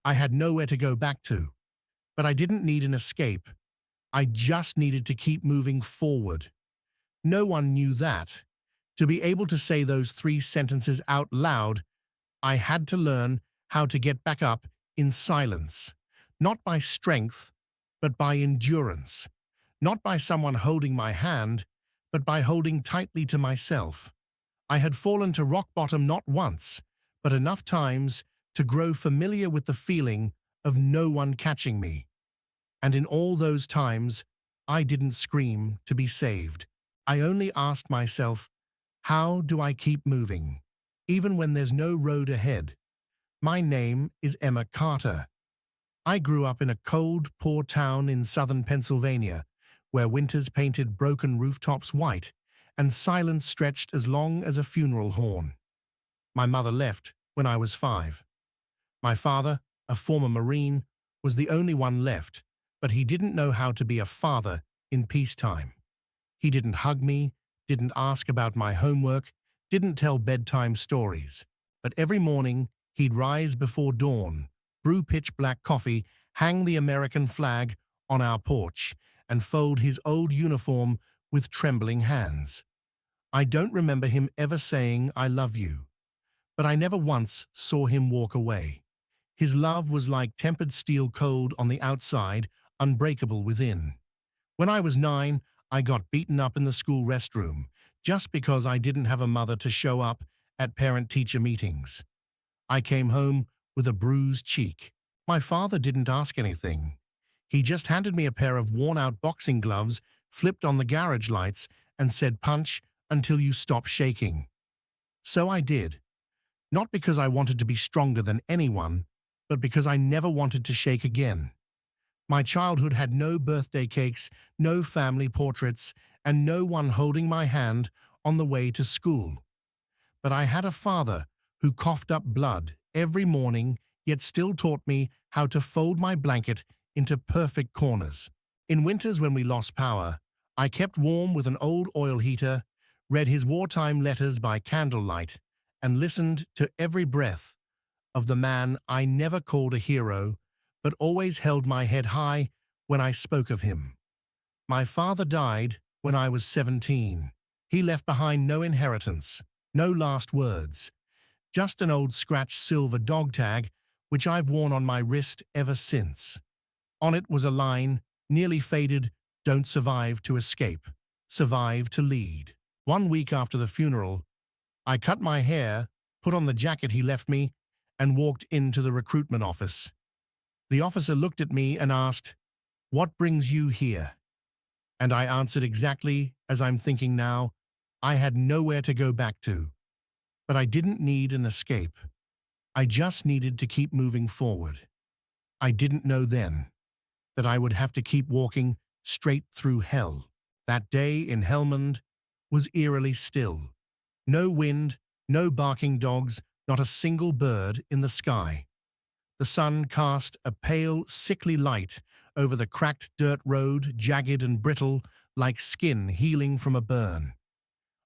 I had nowhere to go back to, but I didn't need an escape. I just needed to keep moving forward. No one knew that. To be able to say those 3 sentences out loud, I had to learn how to get back up in silence. Not by strength, but by endurance. Not by someone holding my hand, but by holding tightly to myself. I had fallen to rock bottom not once, but enough times to grow familiar with the feeling of no one catching me. And in all those times, I didn't scream to be saved. I only asked myself, how do I keep moving, even when there's no road ahead? My name is Emma Carter. I grew up in a cold, poor town in southern Pennsylvania, where winters painted broken rooftops white and silence stretched as long as a funeral horn. My mother left when I was 5. My father, a former Marine, was the only one left, but he didn't know how to be a father in peacetime. He didn't hug me, didn't ask about my homework, didn't tell bedtime stories. But every morning, he'd rise before dawn, brew pitch-black coffee, hang the American flag on our porch, and fold his old uniform with trembling hands. I don't remember him ever saying, "I love you," but I never once saw him walk away. His love was like tempered steel, cold on the outside, unbreakable within. When I was 9, I got beaten up in the school restroom, just because I didn't have a mother to show up at parent-teacher meetings. I came home with a bruised cheek. My father didn't ask anything. He just handed me a pair of worn-out boxing gloves, flipped on the garage lights, and said, "Punch until you stop shaking." So I did. Not because I wanted to be stronger than anyone, but because I never wanted to shake again. My childhood had no birthday cakes, no family portraits, and no one holding my hand on the way to school. But I had a father who coughed up blood every morning, yet still taught me how to fold my blanket into perfect corners. In winters when we lost power, I kept warm with an old oil heater, read his wartime letters by candlelight, and listened to every breath of the man I never called a hero, but always held my head high when I spoke of him. My father died when I was 17. He left behind no inheritance, no last words, just an old scratched silver dog tag which I've worn on my wrist ever since. On it was a line, nearly faded, "Don't survive to escape, survive to lead." 1 week after the funeral, I cut my hair, put on the jacket he left me, and walked into the recruitment office. The officer looked at me and asked, "What brings you here?" And I answered exactly as I'm thinking now. I had nowhere to go back to. But I didn't need an escape. I just needed to keep moving forward. I didn't know then that I would have to keep walking straight through hell. That day in Helmand was eerily still. No wind, no barking dogs, not a single bird in the sky. The sun cast a pale, sickly light over the cracked dirt road, jagged and brittle, like skin healing from a burn.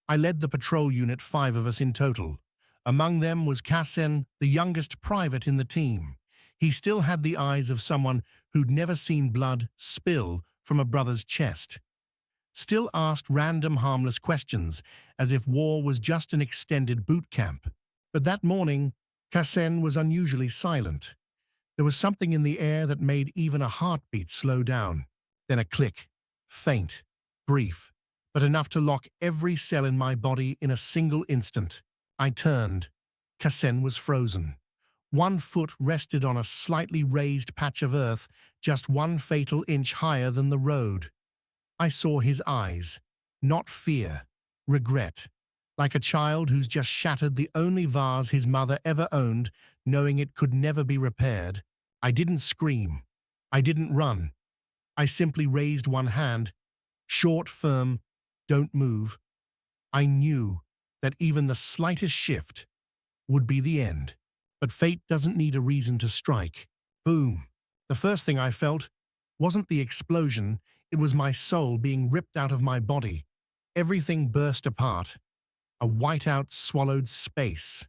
I led the patrol unit, 5 of us in total. Among them was Kassen, the youngest private in the team. He still had the eyes of someone who'd never seen blood spill from a brother's chest. Still asked random harmless questions, as if war was just an extended boot camp. But that morning, Kassen was unusually silent. There was something in the air that made even a heartbeat slow down. Then a click, faint, brief, but enough to lock every cell in my body in a single instant. I turned. Kassen was frozen. One foot rested on a slightly raised patch of earth, just 1 fatal inch higher than the road. I saw his eyes, not fear, regret, like a child who's just shattered the only vase his mother ever owned, knowing it could never be repaired. I didn't scream. I didn't run. I simply raised one hand, short, firm, "Don't move." I knew that even the slightest shift would be the end. But fate doesn't need a reason to strike. Boom. The first thing I felt wasn't the explosion, it was my soul being ripped out of my body. Everything burst apart. A whiteout swallowed space.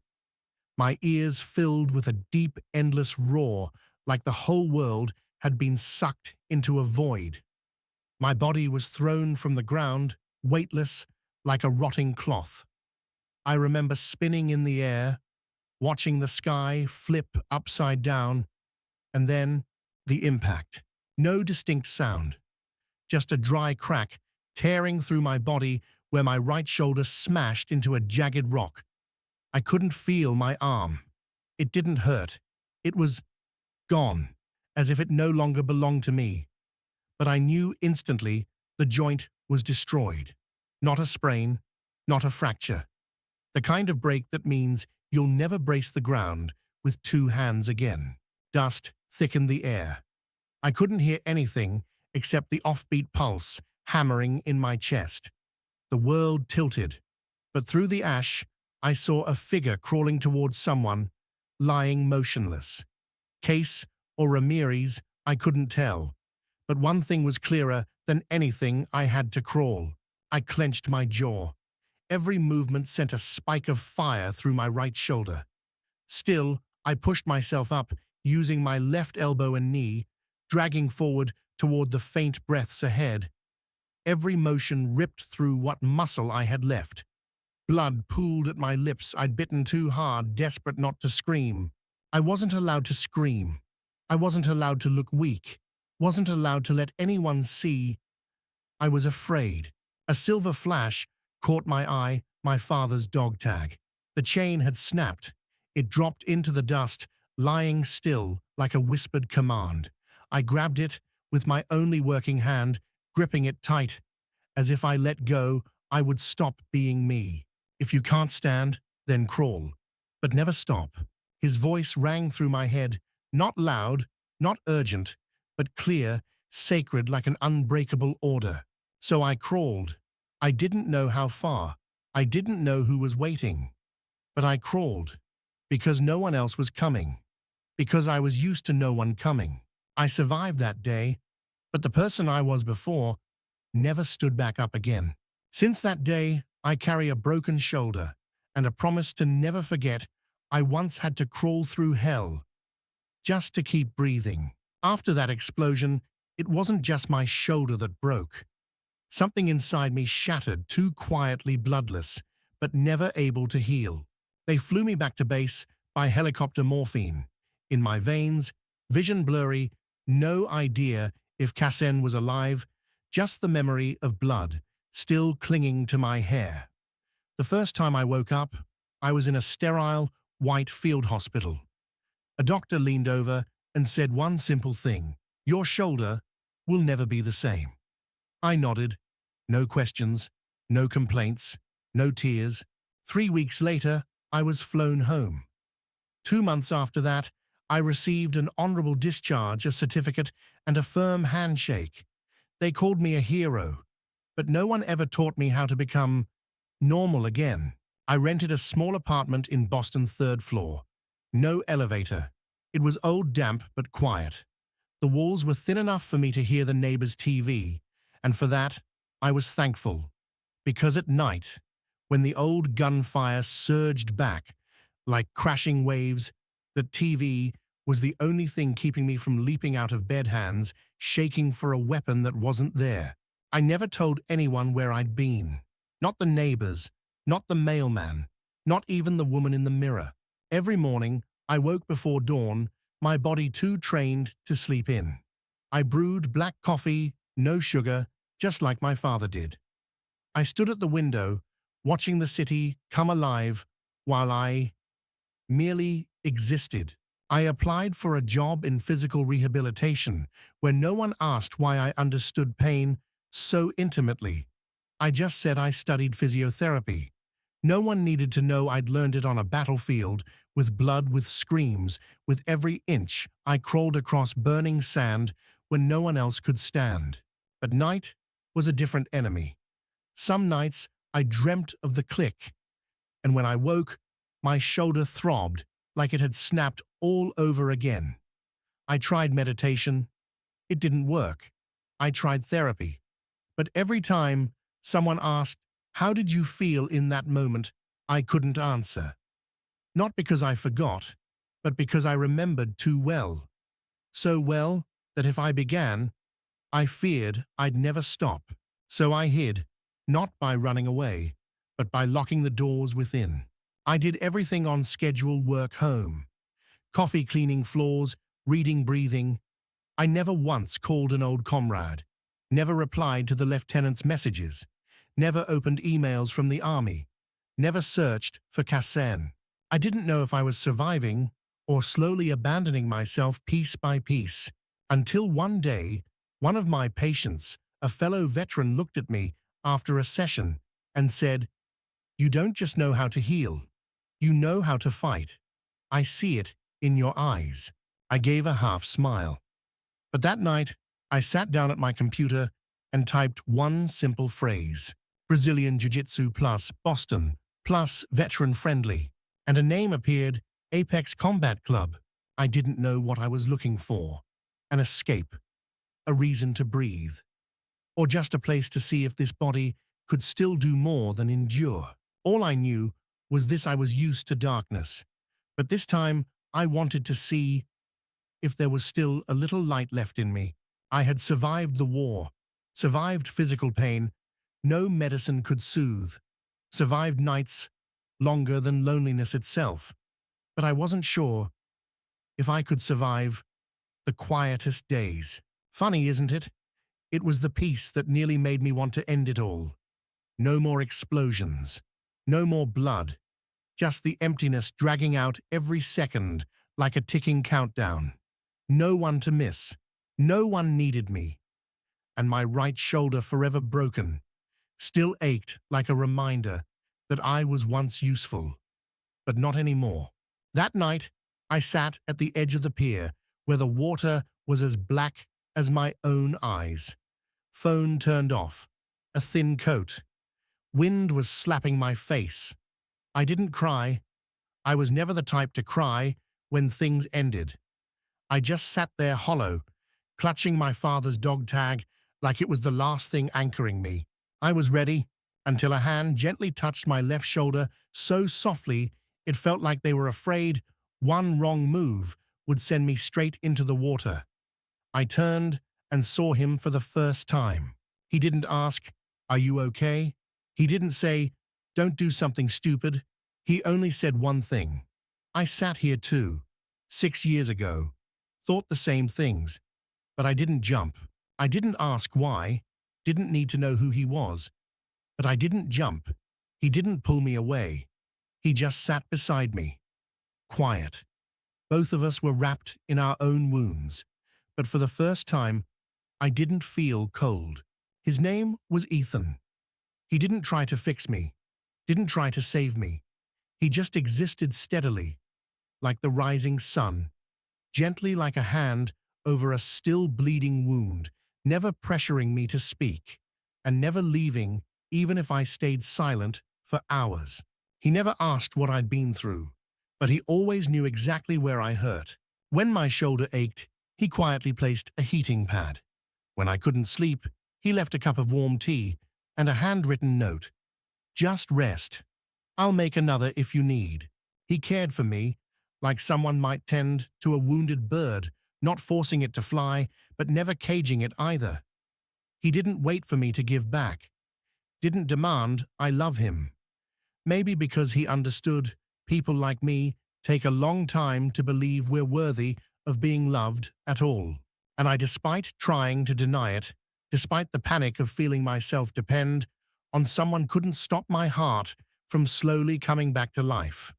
My ears filled with a deep, endless roar, like the whole world had been sucked into a void. My body was thrown from the ground, weightless, like a rotting cloth. I remember spinning in the air, watching the sky flip upside down, and then the impact. No distinct sound, just a dry crack tearing through my body where my right shoulder smashed into a jagged rock. I couldn't feel my arm. It didn't hurt. It was gone, as if it no longer belonged to me. But I knew instantly the joint was destroyed. Not a sprain, not a fracture. The kind of break that means you'll never brace the ground with two hands again. Dust thickened the air. I couldn't hear anything except the offbeat pulse hammering in my chest. The world tilted, but through the ash, I saw a figure crawling towards someone, lying motionless. Case or Ramirez, I couldn't tell. But one thing was clearer than anything: I had to crawl. I clenched my jaw. Every movement sent a spike of fire through my right shoulder. Still, I pushed myself up, using my left elbow and knee, dragging forward toward the faint breaths ahead. Every motion ripped through what muscle I had left. Blood pooled at my lips. I'd bitten too hard, desperate not to scream. I wasn't allowed to scream. I wasn't allowed to look weak. Wasn't allowed to let anyone see. I was afraid. A silver flash caught my eye, my father's dog tag. The chain had snapped. It dropped into the dust, lying still like a whispered command. I grabbed it with my only working hand, gripping it tight. As if I let go, I would stop being me. If you can't stand, then crawl. But never stop. His voice rang through my head, not loud, not urgent, but clear, sacred, like an unbreakable order. So I crawled. I didn't know how far. I didn't know who was waiting. But I crawled. Because no one else was coming. Because I was used to no one coming. I survived that day, but the person I was before never stood back up again. Since that day, I carry a broken shoulder and a promise to never forget I once had to crawl through hell just to keep breathing. After that explosion, it wasn't just my shoulder that broke. Something inside me shattered, too quietly bloodless, but never able to heal. They flew me back to base by helicopter, morphine in my veins, vision blurry, no idea if Kassen was alive, just the memory of blood still clinging to my hair. The first time I woke up, I was in a sterile, white field hospital. A doctor leaned over and said one simple thing: "Your shoulder will never be the same." I nodded. No questions, no complaints, no tears. 3 weeks later, I was flown home. 2 months after that, I received an honorable discharge, a certificate, and a firm handshake. They called me a hero, but no one ever taught me how to become normal again. I rented a small apartment in Boston, 3rd floor. No elevator. It was old, damp, but quiet. The walls were thin enough for me to hear the neighbor's TV, and for that, I was thankful. Because at night, when the old gunfire surged back like crashing waves, the TV was the only thing keeping me from leaping out of bed, hands shaking for a weapon that wasn't there. I never told anyone where I'd been. Not the neighbors, not the mailman, not even the woman in the mirror. Every morning, I woke before dawn, my body too trained to sleep in. I brewed black coffee, no sugar, just like my father did. I stood at the window, watching the city come alive while I merely existed. I applied for a job in physical rehabilitation, where no one asked why I understood pain so intimately. I just said I studied physiotherapy. No one needed to know I'd learned it on a battlefield, with blood, with screams, with every inch I crawled across burning sand when no one else could stand. But night was a different enemy. Some nights I dreamt of the click, and when I woke, my shoulder throbbed like it had snapped all over again. I tried meditation. It didn't work. I tried therapy. But every time someone asked, "How did you feel in that moment?" I couldn't answer. Not because I forgot, but because I remembered too well. so well that if I began, I feared I'd never stop. So I hid, not by running away, but by locking the doors within. I did everything on schedule: work, home, coffee, cleaning floors, reading, breathing. I never once called an old comrade, never replied to the lieutenant's messages, never opened emails from the army, never searched for Kassan. I didn't know if I was surviving or slowly abandoning myself piece by piece, until one day, one of my patients, a fellow veteran, looked at me after a session and said, "You don't just know how to heal, you know how to fight. I see it in your eyes." I gave a half smile. But that night, I sat down at my computer and typed one simple phrase: Brazilian Jiu Jitsu plus Boston plus veteran friendly. And a name appeared: Apex Combat Club. I didn't know what I was looking for: an escape, a reason to breathe, or just a place to see if this body could still do more than endure. All I knew was this: I was used to darkness, but this time I wanted to see if there was still a little light left in me. I had survived the war, survived physical pain no medicine could soothe, survived nights longer than loneliness itself, but I wasn't sure if I could survive the quietest days. Funny, isn't it? It was the peace that nearly made me want to end it all. No more explosions, no more blood, just the emptiness dragging out every second like a ticking countdown. No one to miss, no one needed me, and my right shoulder, forever broken, still ached like a reminder that I was once useful, but not anymore. That night, I sat at the edge of the pier where the water was as black as my own eyes. Phone turned off, a thin coat. Wind was slapping my face. I didn't cry. I was never the type to cry when things ended. I just sat there hollow, clutching my father's dog tag like it was the last thing anchoring me. I was ready until a hand gently touched my left shoulder so softly it felt like they were afraid one wrong move would send me straight into the water. I turned and saw him for the first time. He didn't ask, "Are you okay?" He didn't say, "Don't do something stupid." He only said one thing: "I sat here too, 6 years ago, thought the same things, but I didn't jump. I didn't ask why, didn't need to know who he was, but I didn't jump. He didn't pull me away. He just sat beside me, quiet. Both of us were wrapped in our own wounds, but for the first time, I didn't feel cold. His name was Ethan. He didn't try to fix me, didn't try to save me. He just existed steadily, like the rising sun, gently like a hand over a still bleeding wound, never pressuring me to speak, and never leaving even if I stayed silent for hours. He never asked what I'd been through, but he always knew exactly where I hurt. When my shoulder ached, he quietly placed a heating pad. When I couldn't sleep, he left a cup of warm tea and a handwritten note: "Just rest. I'll make another if you need." He cared for me like someone might tend to a wounded bird, not forcing it to fly, but never caging it either. He didn't wait for me to give back, didn't demand I love him. Maybe because he understood people like me take a long time to believe we're worthy of being loved at all. And despite trying to deny it, despite the panic of feeling myself depend on someone, couldn't stop my heart from slowly coming back to life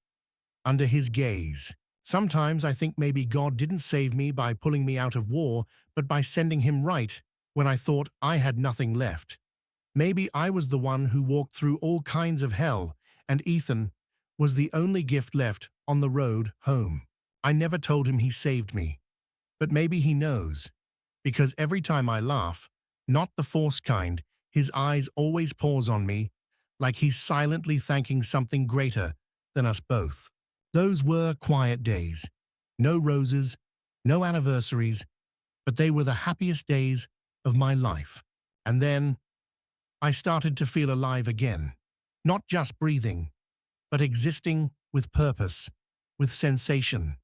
under his gaze. Sometimes I think maybe God didn't save me by pulling me out of war, but by sending him right when I thought I had nothing left. Maybe I was the one who walked through all kinds of hell, and Ethan was the only gift left on the road home. I never told him he saved me, but maybe he knows, because every time I laugh, not the forced kind, his eyes always pause on me, like he's silently thanking something greater than us both. Those were quiet days. No roses, no anniversaries, but they were the happiest days of my life. And then I started to feel alive again, not just breathing, but existing with purpose, with sensation.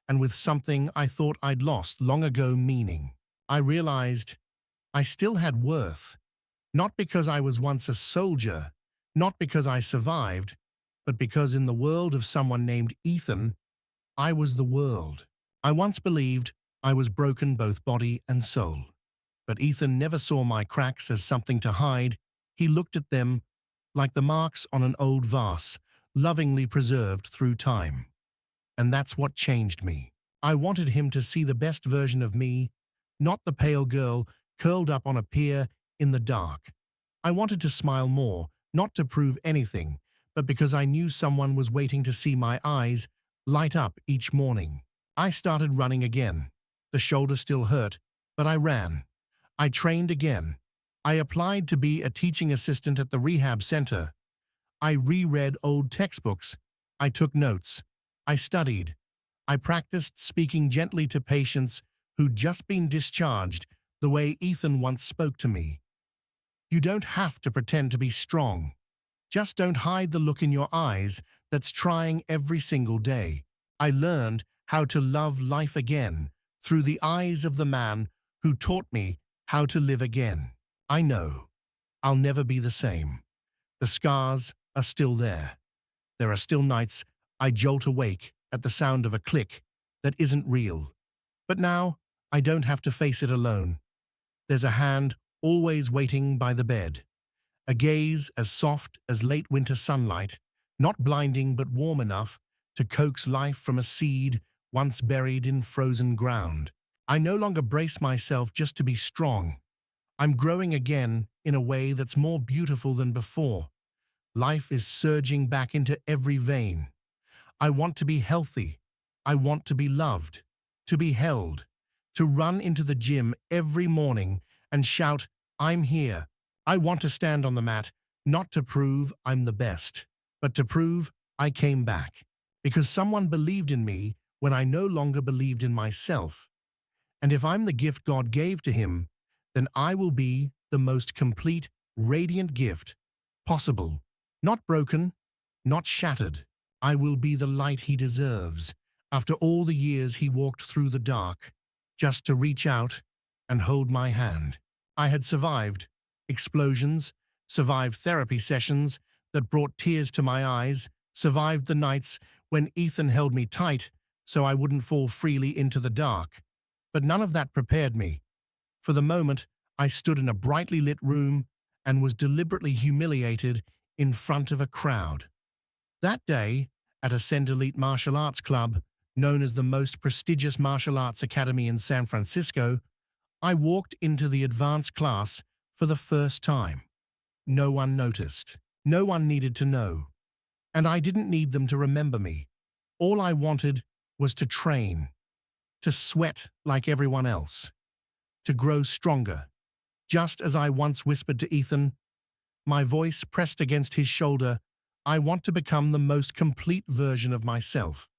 and with something I thought I'd lost long ago, meaning. I realized I still had worth, not because I was once a soldier, not because I survived, but because in the world of someone named Ethan, I was the world. I once believed I was broken both body and soul. But Ethan never saw my cracks as something to hide. He looked at them like the marks on an old vase, lovingly preserved through time. And that's what changed me. I wanted him to see the best version of me, not the pale girl curled up on a pier in the dark. I wanted to smile more, not to prove anything, but because I knew someone was waiting to see my eyes light up each morning. I started running again. The shoulder still hurt, but I ran. I trained again. I applied to be a teaching assistant at the rehab center. I reread old textbooks. I took notes. I studied. I practiced speaking gently to patients who'd just been discharged, the way Ethan once spoke to me. You don't have to pretend to be strong. Just don't hide the look in your eyes that's trying every single day. I learned how to love life again through the eyes of the man who taught me how to live again. I know I'll never be the same. The scars are still there. There are still nights I jolt awake at the sound of a click that isn't real. But now I don't have to face it alone. There's a hand always waiting by the bed. A gaze as soft as late winter sunlight, not blinding but warm enough to coax life from a seed once buried in frozen ground. I no longer brace myself just to be strong. I'm growing again in a way that's more beautiful than before. Life is surging back into every vein. I want to be healthy. I want to be loved, to be held, to run into the gym every morning and shout, "I'm here." I want to stand on the mat, not to prove I'm the best, but to prove I came back, because someone believed in me when I no longer believed in myself. And if I'm the gift God gave to him, then I will be the most complete, radiant gift possible. Not broken, not shattered. I will be the light he deserves after all the years he walked through the dark, just to reach out and hold my hand. I had survived explosions, survived therapy sessions that brought tears to my eyes, survived the nights when Ethan held me tight so I wouldn't fall freely into the dark. But none of that prepared me. For the moment, I stood in a brightly lit room and was deliberately humiliated in front of a crowd. That day, at a Ascend Elite martial arts club, known as the most prestigious martial arts academy in San Francisco, I walked into the advanced class for the first time. No one noticed. No one needed to know. And I didn't need them to remember me. All I wanted was to train, to sweat like everyone else, to grow stronger. Just as I once whispered to Ethan, my voice pressed against his shoulder, I want to become the most complete version of myself.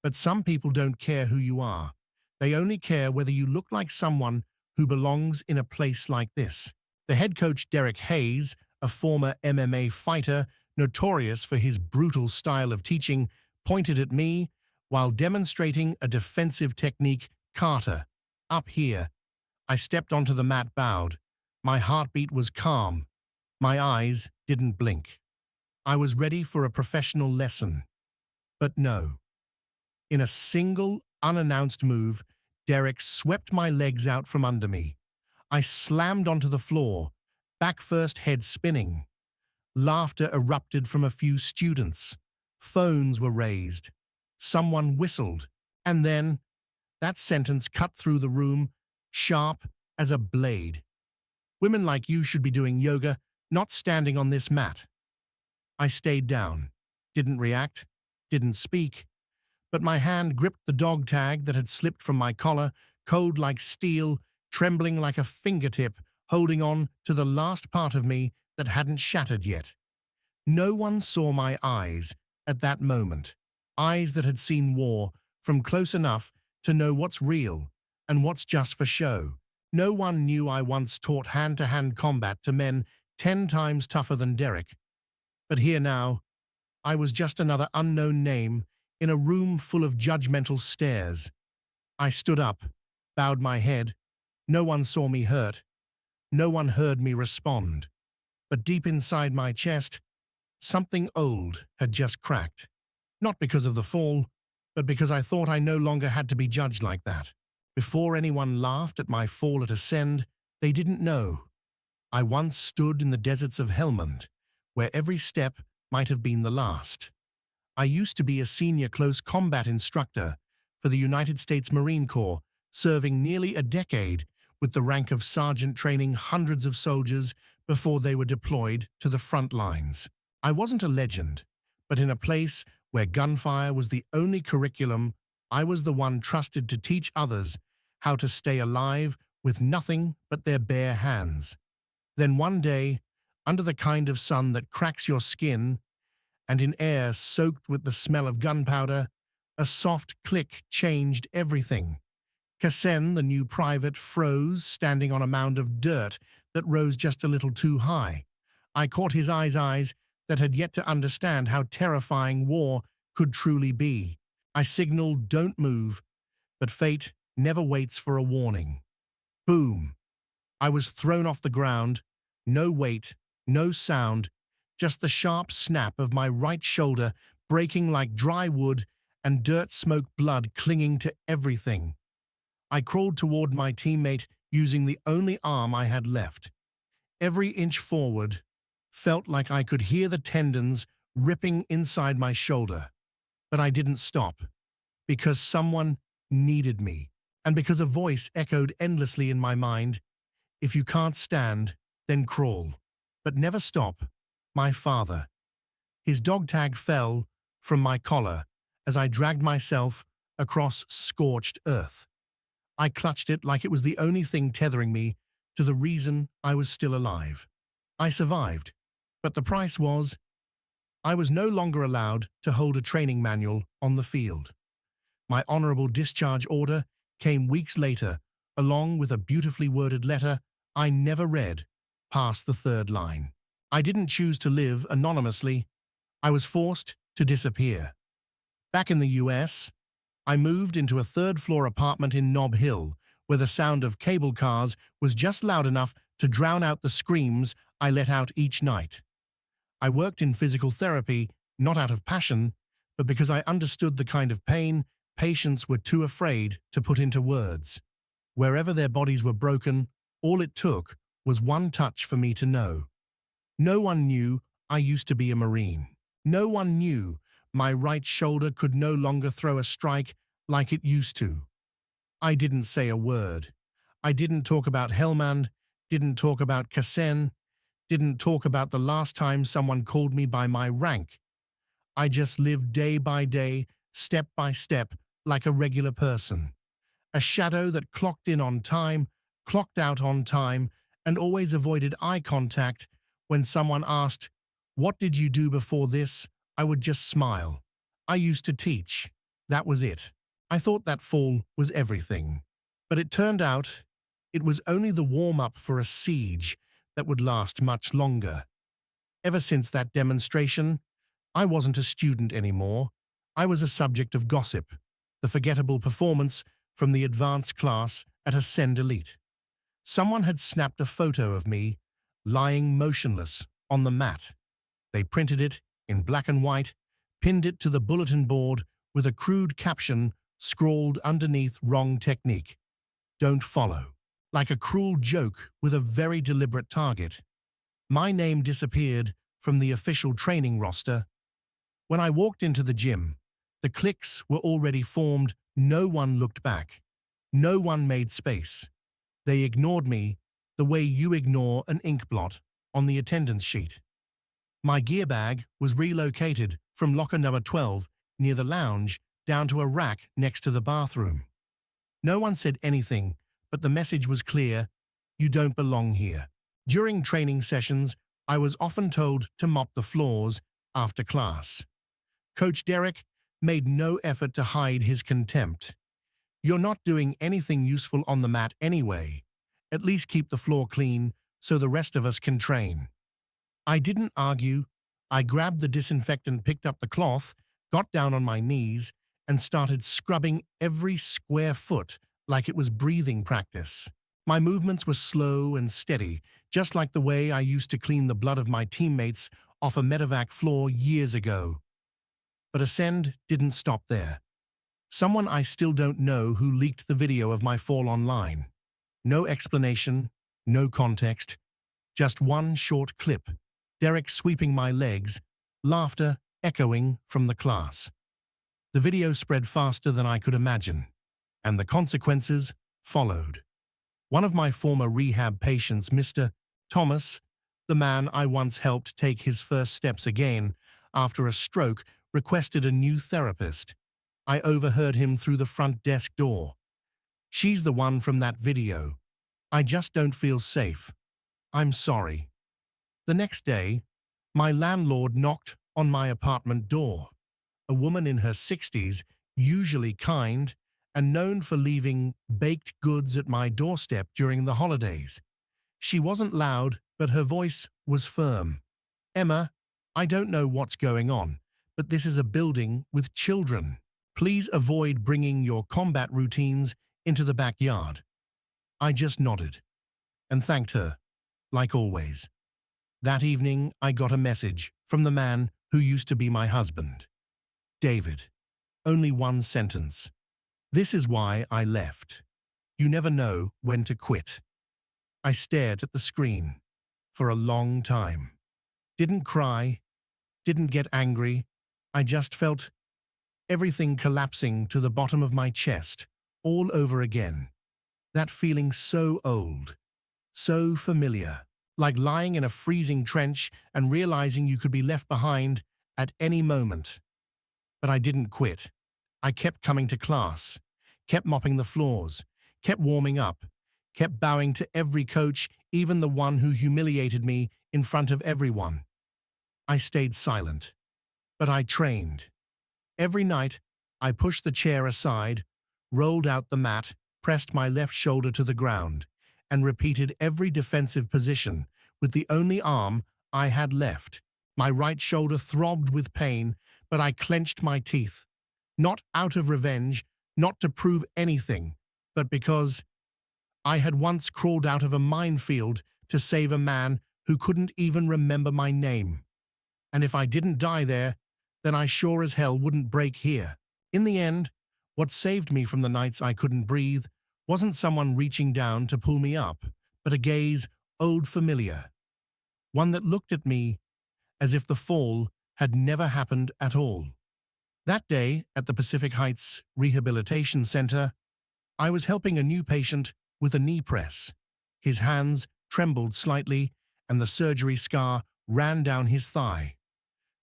But some people don't care who you are. They only care whether you look like someone who belongs in a place like this. The head coach Derek Hayes, a former MMA fighter notorious for his brutal style of teaching, pointed at me while demonstrating a defensive technique. "Carter, up here." I stepped onto the mat, bowed. My heartbeat was calm. My eyes didn't blink. I was ready for a professional lesson. But no. In a single, unannounced move, Derek swept my legs out from under me. I slammed onto the floor, back first, head spinning. Laughter erupted from a few students. Phones were raised. Someone whistled. And then, that sentence cut through the room, sharp as a blade. "Women like you should be doing yoga, not standing on this mat." I stayed down, didn't react, didn't speak, but my hand gripped the dog tag that had slipped from my collar, cold like steel, trembling like a fingertip, holding on to the last part of me that hadn't shattered yet. No one saw my eyes at that moment, eyes that had seen war from close enough to know what's real and what's just for show. No one knew I once taught hand-to-hand combat to men 10 times tougher than Derek. But here now, I was just another unknown name in a room full of judgmental stares. I stood up, bowed my head. No one saw me hurt. No one heard me respond. But deep inside my chest, something old had just cracked. Not because of the fall, but because I thought I no longer had to be judged like that. Before anyone laughed at my fall at Ascend, they didn't know. I once stood in the deserts of Helmand, where every step might have been the last. I used to be a senior close combat instructor for the United States Marine Corps, serving nearly a decade with the rank of sergeant, training hundreds of soldiers before they were deployed to the front lines. I wasn't a legend, but in a place where gunfire was the only curriculum, I was the one trusted to teach others how to stay alive with nothing but their bare hands. Then one day, under the kind of sun that cracks your skin, and in air soaked with the smell of gunpowder, a soft click changed everything. Kassen, the new private, froze, standing on a mound of dirt that rose just a little too high. I caught his eyes that had yet to understand how terrifying war could truly be. I signaled, "Don't move," but fate never waits for a warning. Boom! I was thrown off the ground. No weight, no sound, just the sharp snap of my right shoulder breaking like dry wood and dirt-smoked blood clinging to everything. I crawled toward my teammate using the only arm I had left. Every inch forward felt like I could hear the tendons ripping inside my shoulder. But I didn't stop, because someone needed me, and because a voice echoed endlessly in my mind, "If you can't stand, then crawl, but never stop." My father. His dog tag fell from my collar as I dragged myself across scorched earth. I clutched it like it was the only thing tethering me to the reason I was still alive. I survived, but the price was I was no longer allowed to hold a training manual on the field. My honorable discharge order came weeks later, along with a beautifully worded letter I never read past the third line. I didn't choose to live anonymously. I was forced to disappear. Back in the US, I moved into a third-floor apartment in Nob Hill, where the sound of cable cars was just loud enough to drown out the screams I let out each night. I worked in physical therapy, not out of passion, but because I understood the kind of pain patients were too afraid to put into words. Wherever their bodies were broken, all it took was one touch for me to know. No one knew I used to be a Marine. No one knew my right shoulder could no longer throw a strike like it used to. I didn't say a word. I didn't talk about Helmand, didn't talk about Kassen, didn't talk about the last time someone called me by my rank. I just lived day by day, step by step, like a regular person. A shadow that clocked in on time, clocked out on time, and always avoided eye contact. When someone asked, "What did you do before this?" I would just smile. I used to teach. That was it. I thought that fall was everything. But it turned out it was only the warm-up for a siege that would last much longer. Ever since that demonstration, I wasn't a student anymore. I was a subject of gossip, the forgettable performance from the advanced class at Ascend Elite. Someone had snapped a photo of me lying motionless on the mat. They printed it in black and white, pinned it to the bulletin board with a crude caption scrawled underneath, "Wrong technique. Don't follow." Like a cruel joke with a very deliberate target. My name disappeared from the official training roster. When I walked into the gym, the cliques were already formed. No one looked back. No one made space. They ignored me the way you ignore an ink blot on the attendance sheet. My gear bag was relocated from locker number 12 near the lounge down to a rack next to the bathroom. No one said anything, but the message was clear: you don't belong here. During training sessions, I was often told to mop the floors after class. Coach Derek made no effort to hide his contempt. "You're not doing anything useful on the mat anyway. At least keep the floor clean so the rest of us can train." I didn't argue. I grabbed the disinfectant, picked up the cloth, got down on my knees, and started scrubbing every square foot like it was breathing practice. My movements were slow and steady, just like the way I used to clean the blood of my teammates off a medevac floor years ago. But Ascend didn't stop there. Someone I still don't know who leaked the video of my fall online. No explanation, no context, just one short clip. Derek sweeping my legs, laughter echoing from the class. The video spread faster than I could imagine, and the consequences followed. One of my former rehab patients, Mr. Thomas, the man I once helped take his first steps again after a stroke, requested a new therapist. I overheard him through the front desk door. "She's the one from that video. I just don't feel safe. I'm sorry." The next day, my landlord knocked on my apartment door. A woman in her 60s, usually kind, and known for leaving baked goods at my doorstep during the holidays. She wasn't loud, but her voice was firm. "Emma, I don't know what's going on, but this is a building with children. Please avoid bringing your combat routines into the backyard." I just nodded and thanked her, like always. That evening, I got a message from the man who used to be my husband. "David, only one sentence. This is why I left. You never know when to quit." I stared at the screen for a long time. Didn't cry, didn't get angry. I just felt everything collapsing to the bottom of my chest all over again. That feeling so old, so familiar, like lying in a freezing trench and realizing you could be left behind at any moment. But I didn't quit. I kept coming to class, kept mopping the floors, kept warming up, kept bowing to every coach, even the one who humiliated me in front of everyone. I stayed silent, but I trained. Every night, I pushed the chair aside, rolled out the mat, pressed my left shoulder to the ground, and repeated every defensive position with the only arm I had left. My right shoulder throbbed with pain, but I clenched my teeth. Not out of revenge, not to prove anything, but because I had once crawled out of a minefield to save a man who couldn't even remember my name. And if I didn't die there, then I sure as hell wouldn't break here. In the end, what saved me from the nights I couldn't breathe wasn't someone reaching down to pull me up, but a gaze old familiar. One that looked at me as if the fall had never happened at all. That day, at the Pacific Heights Rehabilitation Center, I was helping a new patient with a knee press. His hands trembled slightly, and the surgery scar ran down his thigh.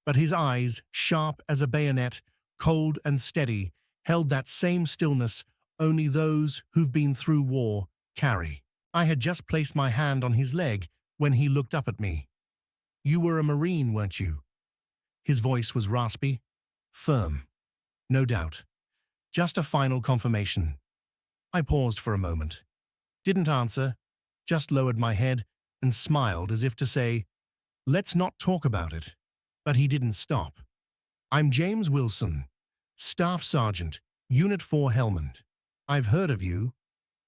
But his eyes, sharp as a bayonet, cold and steady, held that same stillness only those who've been through war carry. I had just placed my hand on his leg when he looked up at me. "You were a Marine, weren't you?" His voice was raspy, firm. No doubt. Just a final confirmation. I paused for a moment. Didn't answer, just lowered my head and smiled as if to say, "Let's not talk about it." But he didn't stop. "I'm James Wilson, Staff Sergeant, Unit 4 Helmand. I've heard of you.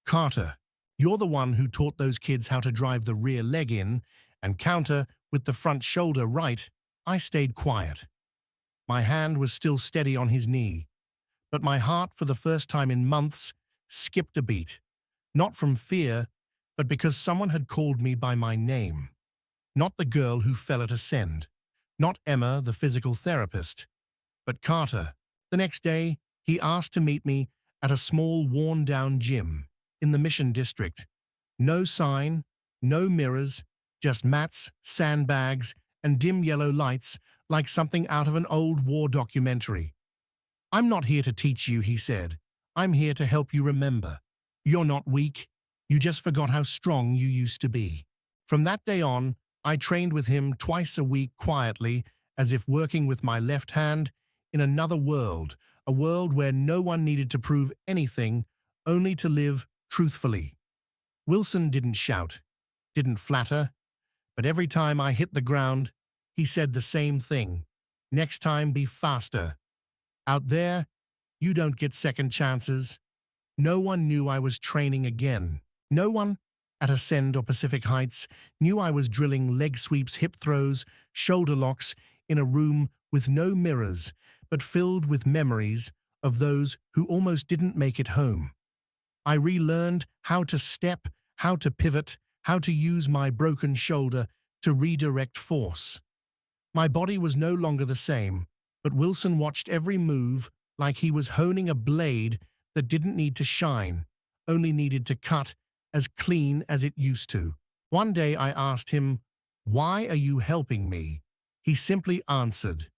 Carter, you're the one who taught those kids how to drive the rear leg in and counter with the front shoulder, right?" I stayed quiet. My hand was still steady on his knee, but my heart, for the first time in months, skipped a beat. Not from fear, but because someone had called me by my name. Not the girl who fell at Ascend. Not Emma, the physical therapist, but Carter. The next day, he asked to meet me at a small, worn-down gym in the Mission District. No sign, no mirrors, just mats, sandbags, and dim yellow lights like something out of an old war documentary. "I'm not here to teach you," he said. "I'm here to help you remember. You're not weak. You just forgot how strong you used to be." From that day on, I trained with him twice a week quietly, as if working with my left hand in another world, a world where no one needed to prove anything, only to live truthfully. Wilson didn't shout, didn't flatter, but every time I hit the ground, he said the same thing. "Next time, be faster. Out there, you don't get second chances. No one knew I was training again. No one, at Ascend or Pacific Heights, knew I was drilling leg sweeps, hip throws, shoulder locks in a room with no mirrors, but filled with memories of those who almost didn't make it home. I relearned how to step, how to pivot, how to use my broken shoulder to redirect force. My body was no longer the same, but Wilson watched every move like he was honing a blade that didn't need to shine, only needed to cut as clean as it used to. One day I asked him, "Why are you helping me?" He simply answered,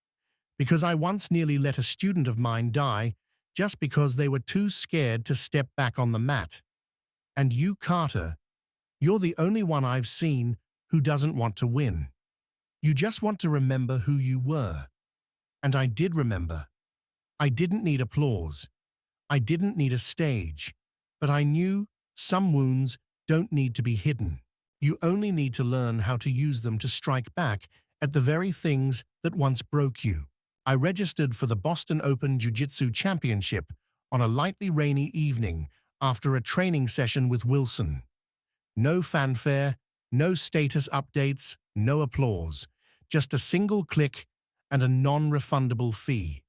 "Because I once nearly let a student of mine die just because they were too scared to step back on the mat. And you, Carter, you're the only one I've seen who doesn't want to win. You just want to remember who you were." And I did remember. I didn't need applause. I didn't need a stage. But I knew some wounds don't need to be hidden. You only need to learn how to use them to strike back at the very things that once broke you. I registered for the Boston Open Jiu Jitsu Championship on a lightly rainy evening after a training session with Wilson. No fanfare, no status updates, no applause, just a single click and a non-refundable fee.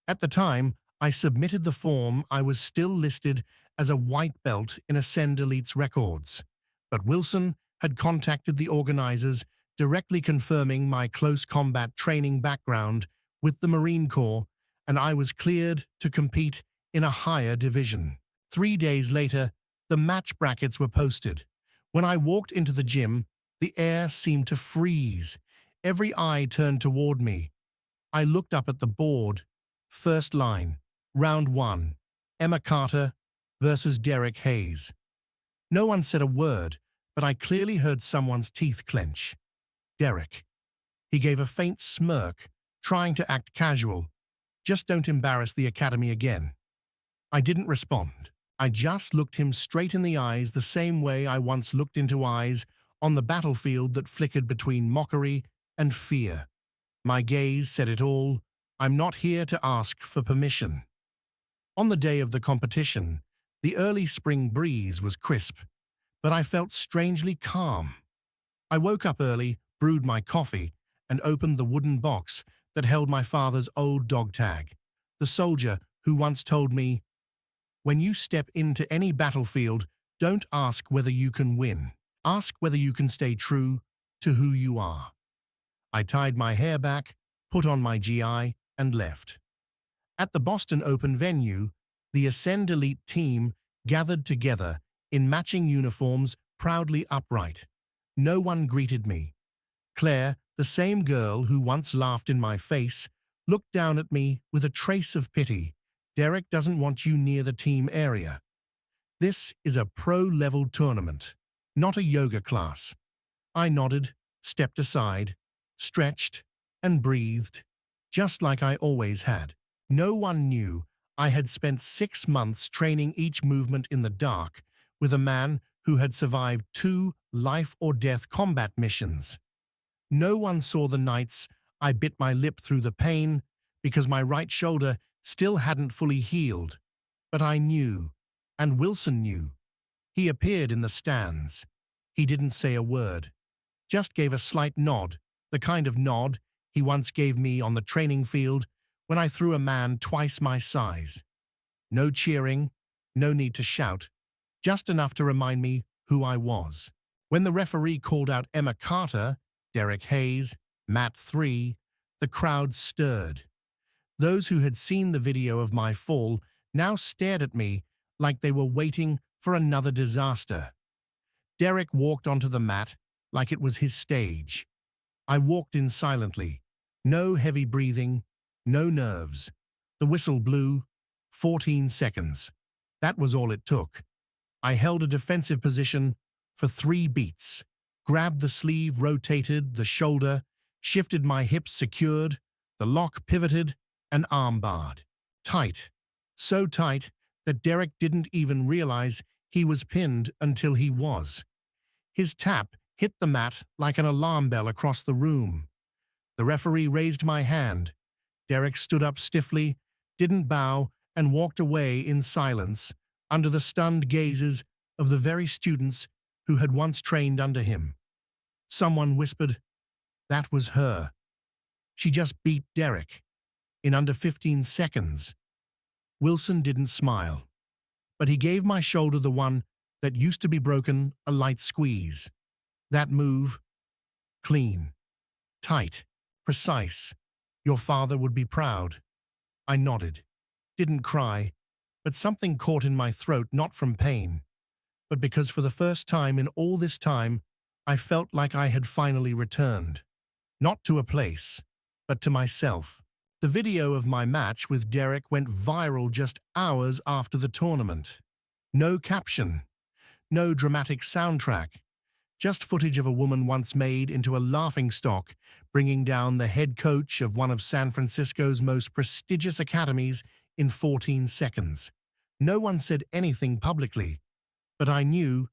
At the time, I submitted the form. I was still listed as a white belt in Ascend Elite's records, but Wilson had contacted the organizers, directly confirming my close combat training background with the Marine Corps, and I was cleared to compete in a higher division. 3 days later, the match brackets were posted. When I walked into the gym, the air seemed to freeze. Every eye turned toward me. I looked up at the board. First line, round 1, Emma Carter versus Derek Hayes. No one said a word, but I clearly heard someone's teeth clench. Derek. He gave a faint smirk, trying to act casual. "Just don't embarrass the academy again." I didn't respond. I just looked him straight in the eyes the same way I once looked into eyes on the battlefield that flickered between mockery and fear. My gaze said it all. I'm not here to ask for permission. On the day of the competition, the early spring breeze was crisp, but I felt strangely calm. I woke up early, brewed my coffee, and opened the wooden box that held my father's old dog tag, the soldier who once told me, "When you step into any battlefield, don't ask whether you can win. Ask whether you can stay true to who you are." I tied my hair back, put on my GI, and left. At the Boston Open venue, the Ascend Elite team gathered together in matching uniforms, proudly upright. No one greeted me. Claire, the same girl who once laughed in my face, looked down at me with a trace of pity. "Derek doesn't want you near the team area. This is a pro-level tournament, not a yoga class." I nodded, stepped aside, stretched, and breathed, just like I always had. No one knew I had spent 6 months training each movement in the dark with a man who had survived 2 life-or-death combat missions. No one saw the nights I bit my lip through the pain because my right shoulder still hadn't fully healed. But I knew, and Wilson knew. He appeared in the stands. He didn't say a word, just gave a slight nod, the kind of nod he once gave me on the training field when I threw a man twice my size. No cheering, no need to shout, just enough to remind me who I was. When the referee called out Emma Carter, Derek Hayes, Mat 3, the crowd stirred. Those who had seen the video of my fall now stared at me like they were waiting for another disaster. Derek walked onto the mat like it was his stage. I walked in silently. No heavy breathing, no nerves. The whistle blew. 14 seconds. That was all it took. I held a defensive position for 3 beats. Grabbed the sleeve, rotated the shoulder, shifted my hips, secured, the lock pivoted, and armbarred. Tight. So tight that Derek didn't even realize he was pinned until he was. His tap hit the mat like an alarm bell across the room. The referee raised my hand. Derek stood up stiffly, didn't bow, and walked away in silence under the stunned gazes of the very students who had once trained under him. Someone whispered, "That was her. She just beat Derek in under 15 seconds." Wilson didn't smile, but he gave my shoulder the one that used to be broken a light squeeze. "That move, clean, tight, precise. Your father would be proud." I nodded, didn't cry, but something caught in my throat, not from pain, but because for the first time in all this time, I felt like I had finally returned. Not to a place, but to myself. The video of my match with Derek went viral just hours after the tournament. No caption, no dramatic soundtrack, just footage of a woman once made into a laughingstock, bringing down the head coach of one of San Francisco's most prestigious academies in 14 seconds. No one said anything publicly, but I knew,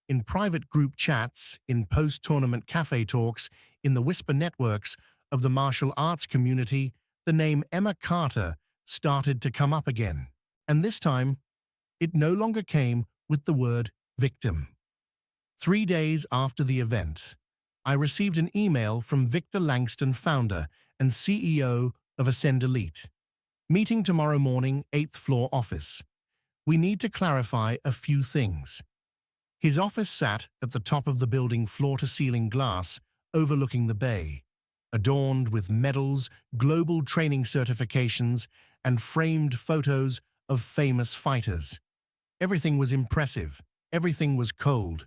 in private group chats, in post-tournament cafe talks, in the whisper networks of the martial arts community, the name Emma Carter started to come up again. And this time, it no longer came with the word victim. 3 days after the event, I received an email from Victor Langston, founder and CEO of Ascend Elite. "Meeting tomorrow morning, 8th floor office. We need to clarify a few things." His office sat at the top of the building, floor-to-ceiling glass, overlooking the bay, adorned with medals, global training certifications, and framed photos of famous fighters. Everything was impressive. Everything was cold.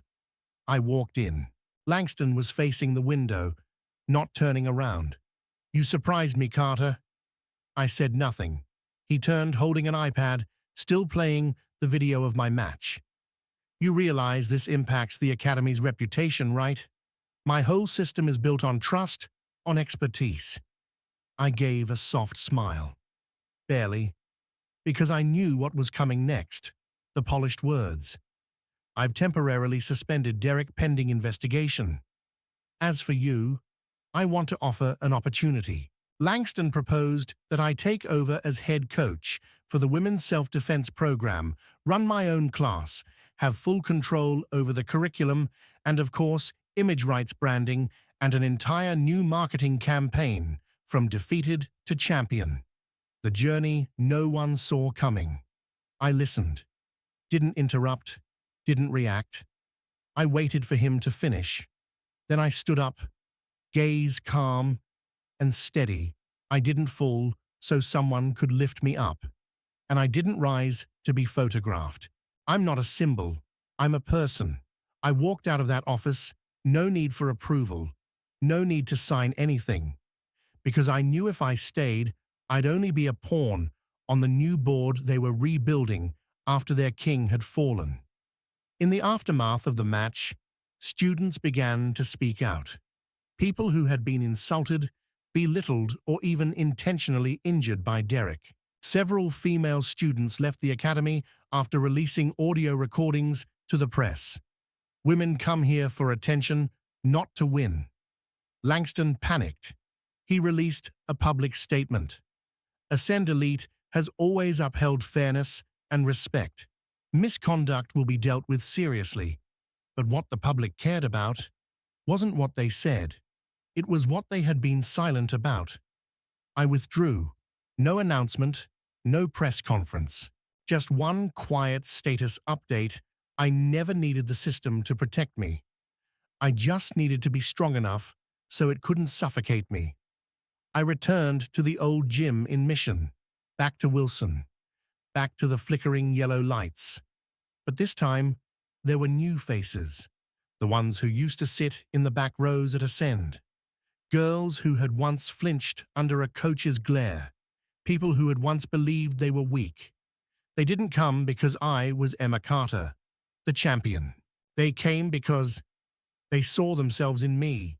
I walked in. Langston was facing the window, not turning around. "You surprised me, Carter." I said nothing. He turned, holding an iPad, still playing the video of my match. "You realize this impacts the Academy's reputation, right? My whole system is built on trust, on expertise." I gave a soft smile. Barely, because I knew what was coming next. The polished words. "I've temporarily suspended Derek pending investigation. As for you, I want to offer an opportunity." Langston proposed that I take over as head coach for the women's self-defense program, run my own class, have full control over the curriculum, and of course, image rights branding and an entire new marketing campaign, from defeated to champion. The journey no one saw coming. I listened, didn't interrupt, didn't react. I waited for him to finish. Then I stood up, gaze calm and steady. I didn't fall so someone could lift me up, and I didn't rise to be photographed. I'm not a symbol. I'm a person. I walked out of that office, no need for approval, no need to sign anything, because I knew if I stayed, I'd only be a pawn on the new board they were rebuilding after their king had fallen. In the aftermath of the match, students began to speak out. People who had been insulted, belittled, or even intentionally injured by Derek. Several female students left the academy after releasing audio recordings to the press. "Women come here for attention, not to win." Langston panicked. He released a public statement. "Ascend Elite has always upheld fairness and respect. Misconduct will be dealt with seriously." But what the public cared about wasn't what they said. It was what they had been silent about. I withdrew. No announcement, no press conference. Just one quiet status update. I never needed the system to protect me. I just needed to be strong enough so it couldn't suffocate me. I returned to the old gym in Mission, back to Wilson, back to the flickering yellow lights. But this time, there were new faces, the ones who used to sit in the back rows at Ascend. Girls who had once flinched under a coach's glare, people who had once believed they were weak. They didn't come because I was Emma Carter, the champion. They came because they saw themselves in me,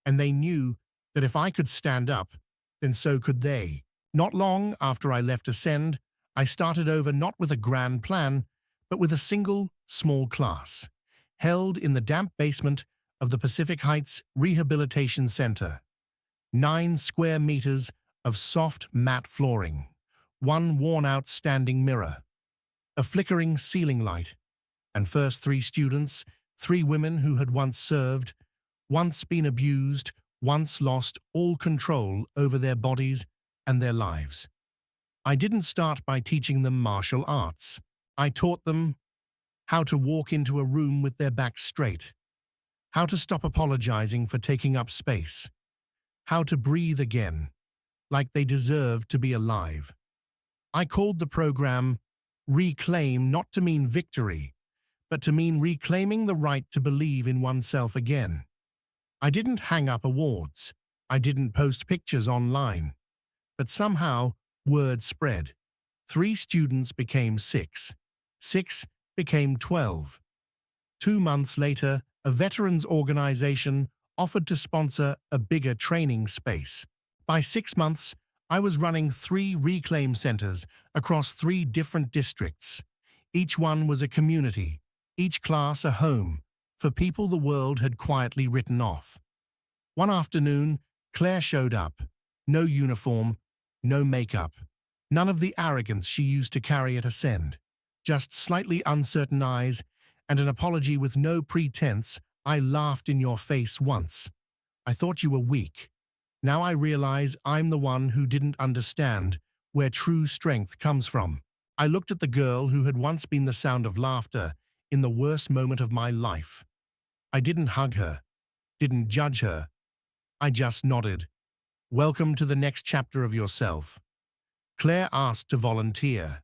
and they knew that if I could stand up, then so could they. Not long after I left Ascend, I started over not with a grand plan, but with a single, small class, held in the damp basement of the Pacific Heights Rehabilitation Center. 9 square meters of soft matte flooring, one worn-out standing mirror, a flickering ceiling light, and first three students, three women who had once served, once been abused, once lost all control over their bodies and their lives. I didn't start by teaching them martial arts. I taught them how to walk into a room with their backs straight, how to stop apologizing for taking up space, how to breathe again, like they deserved to be alive. I called the program Reclaim not to mean victory, but to mean reclaiming the right to believe in oneself again. I didn't hang up awards. I didn't post pictures online. But somehow, word spread. 3 students became 6. 6 became 12. 2 months later, a veterans organization offered to sponsor a bigger training space. By 6 months, I was running 3 reclaim centers across 3 different districts. Each one was a community, each class a home, for people the world had quietly written off. One afternoon, Claire showed up. No uniform, no makeup, none of the arrogance she used to carry at Ascend. Just slightly uncertain eyes and an apology with no pretense. I laughed in your face once. I thought you were weak. Now I realize I'm the one who didn't understand where true strength comes from. I looked at the girl who had once been the sound of laughter in the worst moment of my life. I didn't hug her, didn't judge her. I just nodded. Welcome to the next chapter of yourself. Claire asked to volunteer.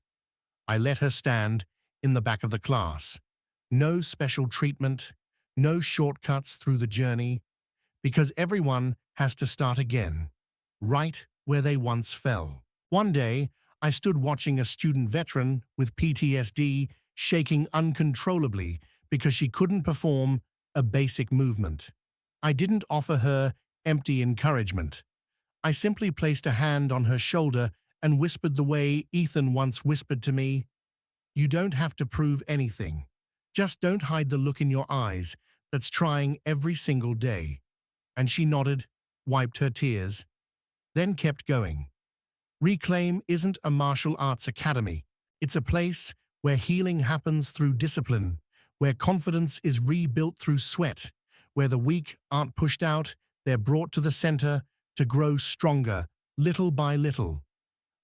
I let her stand in the back of the class. No special treatment, no shortcuts through the journey, because everyone has to start again, right where they once fell. One day, I stood watching a student veteran with PTSD shaking uncontrollably because she couldn't perform a basic movement. I didn't offer her empty encouragement. I simply placed a hand on her shoulder and whispered the way Ethan once whispered to me, "You don't have to prove anything. Just don't hide the look in your eyes that's trying every single day." And she nodded, wiped her tears, then kept going. Reclaim isn't a martial arts academy. It's a place where healing happens through discipline, where confidence is rebuilt through sweat, where the weak aren't pushed out, they're brought to the center to grow stronger, little by little.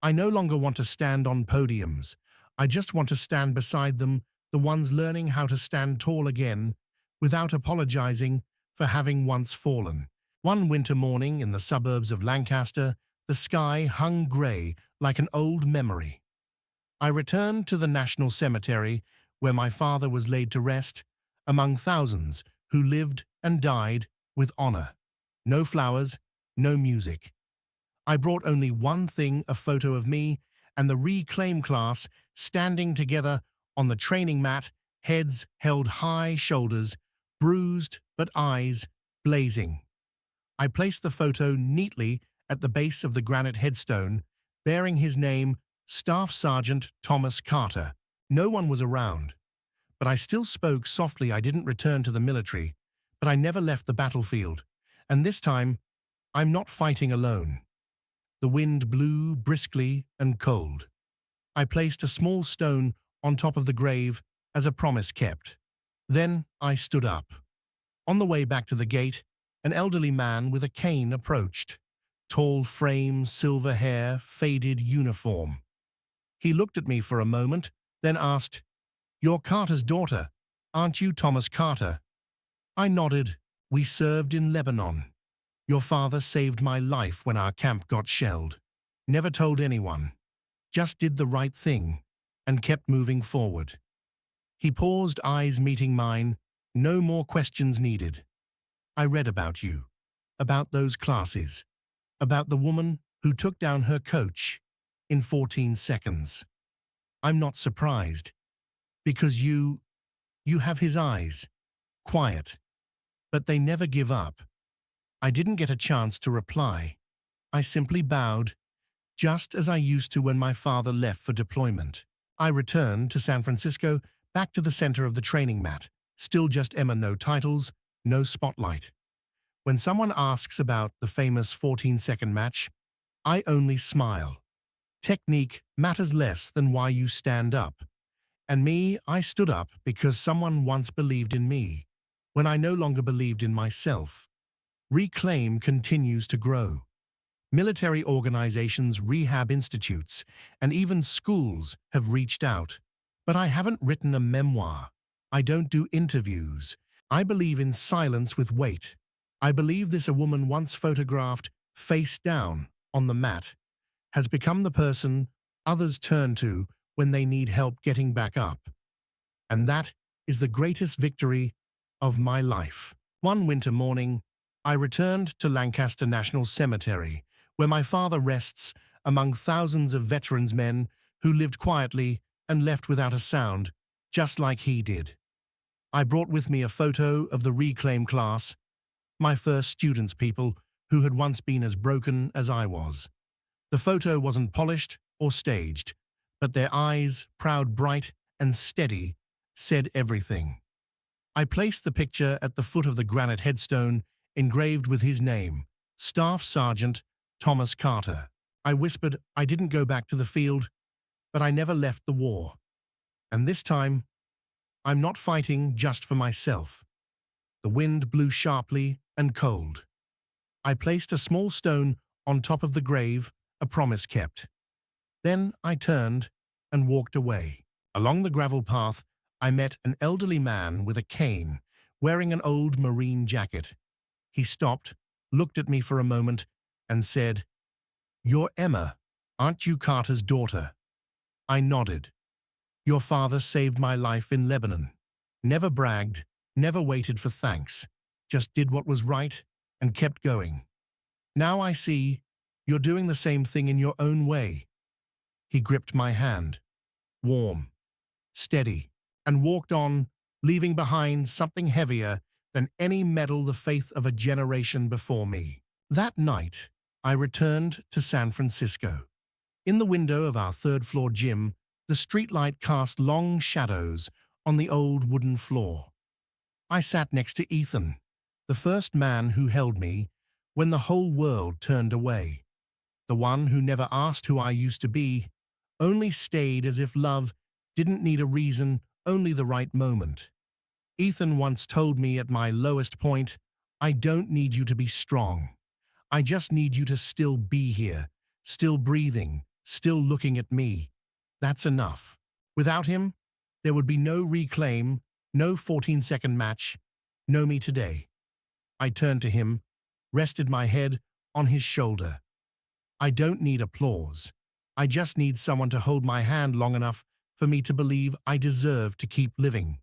I no longer want to stand on podiums. I just want to stand beside them, the ones learning how to stand tall again, without apologizing for having once fallen. One winter morning in the suburbs of Lancaster, the sky hung grey like an old memory. I returned to the National Cemetery, where my father was laid to rest, among thousands who lived and died with honor. No flowers, no music. I brought only one thing, a photo of me and the Reclaim class standing together on the training mat, heads held high, shoulders bruised but eyes blazing. I placed the photo neatly at the base of the granite headstone, bearing his name, Staff Sergeant Thomas Carter. No one was around, but I still spoke softly. I didn't return to the military, but I never left the battlefield. And this time, I'm not fighting alone. The wind blew briskly and cold. I placed a small stone on top of the grave as a promise kept. Then I stood up. On the way back to the gate, an elderly man with a cane approached. Tall frame, silver hair, faded uniform. He looked at me for a moment, then asked, "You're Carter's daughter, aren't you, Thomas Carter?" I nodded. "We served in Lebanon. Your father saved my life when our camp got shelled. Never told anyone. Just did the right thing and kept moving forward." He paused, eyes meeting mine. No more questions needed. "I read about you, about those classes, about the woman who took down her coach in 14 seconds. I'm not surprised, because you have his eyes, quiet, but they never give up." I didn't get a chance to reply. I simply bowed, just as I used to when my father left for deployment. I returned to San Francisco, back to the center of the training mat. Still just Emma, no titles, no spotlight. When someone asks about the famous 14-second match, I only smile. Technique matters less than why you stand up. And me, I stood up because someone once believed in me, when I no longer believed in myself. Reclaim continues to grow. Military organizations, rehab institutes, and even schools have reached out. But I haven't written a memoir. I don't do interviews. I believe in silence with weight. I believe this a woman once photographed face down on the mat has become the person others turn to when they need help getting back up. And that is the greatest victory of my life. One winter morning, I returned to Lancaster National Cemetery, where my father rests among thousands of veterans men who lived quietly and left without a sound, just like he did. I brought with me a photo of the reclaim class, my first students, people who had once been as broken as I was. The photo wasn't polished or staged, but their eyes, proud, bright, and steady, said everything. I placed the picture at the foot of the granite headstone engraved with his name, Staff Sergeant Thomas Carter. I whispered, I didn't go back to the field, but I never left the war. And this time, I'm not fighting just for myself. The wind blew sharply and cold. I placed a small stone on top of the grave, a promise kept. Then I turned and walked away. Along the gravel path, I met an elderly man with a cane, wearing an old Marine jacket. He stopped, looked at me for a moment, and said, "You're Emma, aren't you Carter's daughter?" I nodded. "Your father saved my life in Lebanon. Never bragged, never waited for thanks, just did what was right and kept going. Now I see you're doing the same thing in your own way." He gripped my hand, warm, steady, and walked on, leaving behind something heavier than any medal the faith of a generation before me. That night, I returned to San Francisco. In the window of our third-floor gym, the streetlight cast long shadows on the old wooden floor. I sat next to Ethan, the first man who held me when the whole world turned away. The one who never asked who I used to be, only stayed as if love didn't need a reason, only the right moment. Ethan once told me at my lowest point, "I don't need you to be strong. I just need you to still be here, still breathing, still looking at me. That's enough." Without him, there would be no reclaim, no 14-second match, no me today. I turned to him, rested my head on his shoulder. I don't need applause. I just need someone to hold my hand long enough for me to believe I deserve to keep living.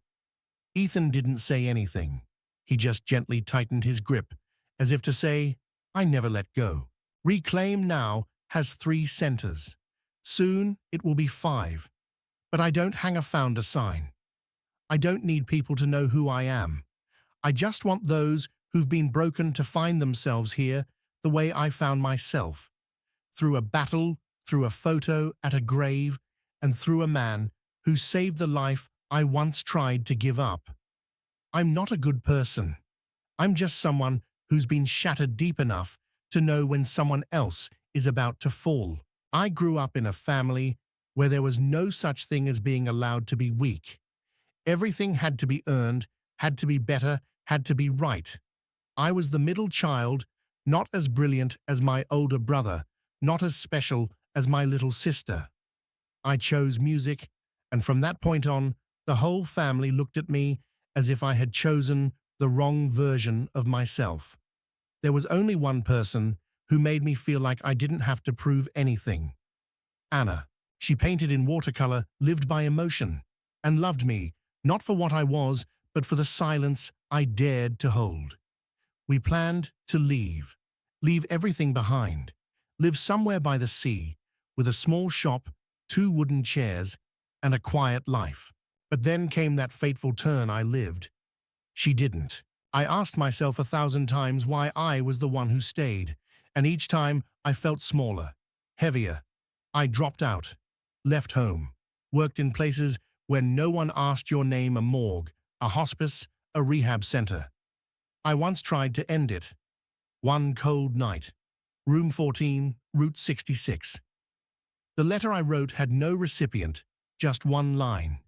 Ethan didn't say anything. He just gently tightened his grip, as if to say, I never let go. Reclaim now has 3 centers. Soon it will be 5. But I don't hang a founder sign. I don't need people to know who I am. I just want those who've been broken to find themselves here the way I found myself. Through a battle, through a photo at a grave, and through a man who saved the life I once tried to give up. I'm not a good person. I'm just someone who's been shattered deep enough to know when someone else is about to fall. I grew up in a family where there was no such thing as being allowed to be weak. Everything had to be earned, had to be better, had to be right. I was the middle child, not as brilliant as my older brother, not as special as my little sister. I chose music, and from that point on, the whole family looked at me as if I had chosen the wrong version of myself. There was only one person who made me feel like I didn't have to prove anything. Anna. She painted in watercolor, lived by emotion, and loved me, not for what I was, but for the silence I dared to hold. We planned to leave everything behind, live somewhere by the sea, with a small shop, 2 wooden chairs, and a quiet life. But then came that fateful turn. I lived. She didn't. I asked myself 1,000 times why I was the one who stayed, and each time I felt smaller, heavier. I dropped out, left home, worked in places where no one asked your name, a morgue, a hospice, a rehab center. I once tried to end it. One cold night, room 14, Route 66. The letter I wrote had no recipient, just one line.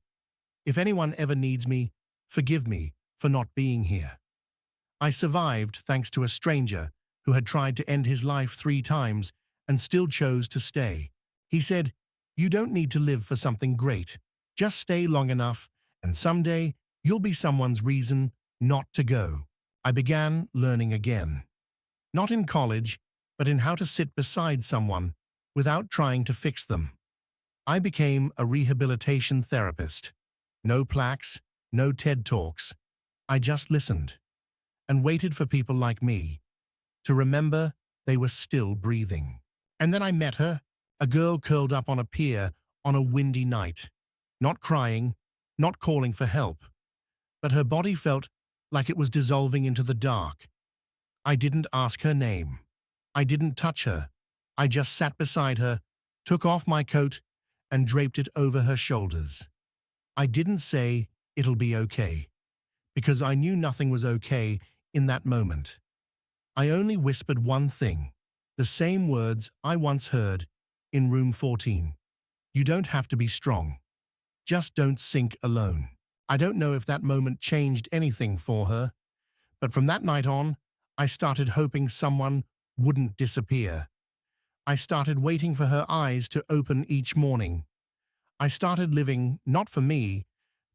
If anyone ever needs me, forgive me for not being here. I survived thanks to a stranger who had tried to end his life 3 times and still chose to stay. He said, "You don't need to live for something great. Just stay long enough, and someday you'll be someone's reason not to go." I began learning again. Not in college, but in how to sit beside someone without trying to fix them. I became a rehabilitation therapist. No plaques, no TED Talks. I just listened and waited for people like me to remember they were still breathing. And then I met her, a girl curled up on a pier on a windy night, not crying, not calling for help, but her body felt like it was dissolving into the dark. I didn't ask her name. I didn't touch her. I just sat beside her, took off my coat, and draped it over her shoulders. I didn't say, "It'll be okay," because I knew nothing was okay in that moment. I only whispered one thing, the same words I once heard in room 14. "You don't have to be strong. Just don't sink alone." I don't know if that moment changed anything for her, but from that night on, I started hoping someone wouldn't disappear. I started waiting for her eyes to open each morning. I started living not for me,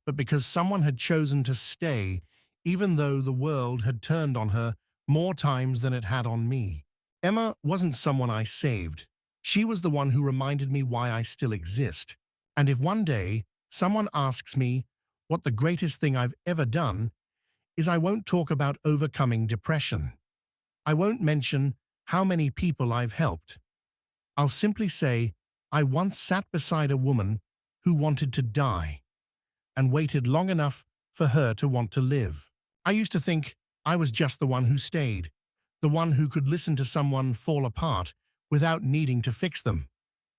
but because someone had chosen to stay, even though the world had turned on her more times than it had on me. Emma wasn't someone I saved. She was the one who reminded me why I still exist. And if one day someone asks me what the greatest thing I've ever done is, I won't talk about overcoming depression. I won't mention how many people I've helped. I'll simply say I once sat beside a woman who wanted to die and waited long enough for her to want to live. I used to think I was just the one who stayed, the one who could listen to someone fall apart without needing to fix them.